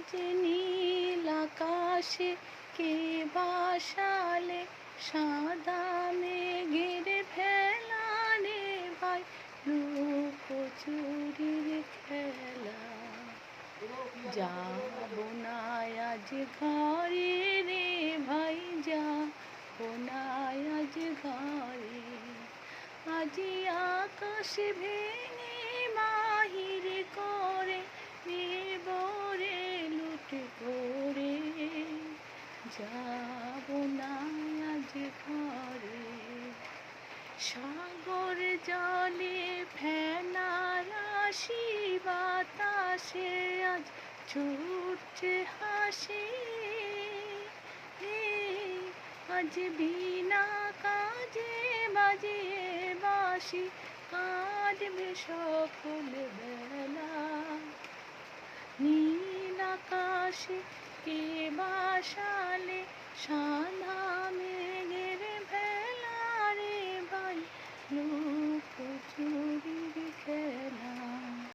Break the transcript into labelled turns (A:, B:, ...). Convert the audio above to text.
A: আজ নীল আকাশে কে বাসালে সাদা মেঘের ভেলা রে ভাই, লুকোচুরির খেলা। যাব না আজ ঘরে রে ভাই, যাব না আজ ঘরে। আজি আকাশ ভেঙে বাহির করে নেব রে লুট করে, যাব না আজ ঘরে। সাগর জলে ফেনা রাশি বাতাসে আজ ছুটছে হাসি, আজ বিনা কাজে বাজিয়ে বাঁশি কাঁদবে সকল বেলা। নীল আকাশে কে বাসালে সাদা